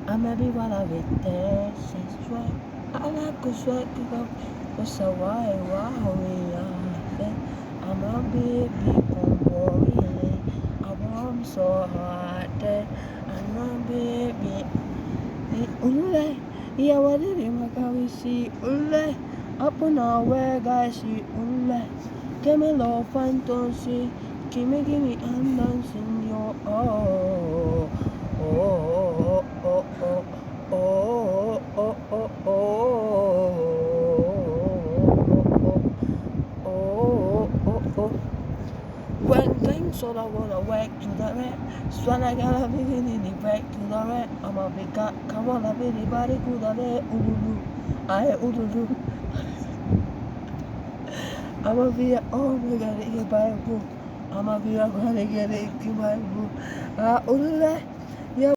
I'ma be while I with that since right. I like a sweat to go. What's a why we are. I'm a baby boy. I want so hard. I'm a baby. Ulle. Yeah, what did you make we see? Ulle. Up on our way, guys. See Ulle. Give me love fantasy. Gimme, I'm dancing your oh. Oh, oh, oh, oh, oh, oh, oh, oh, oh, oh. When things all I wanna whack to the red, Swan I gotta be in the back to the red. I'm a big cat, come on, I've been body good at it, Ululu. I Ululu. I'm a be oh my god, you buy a book. I'm a be a gonna get it, you buy a book. Ulule.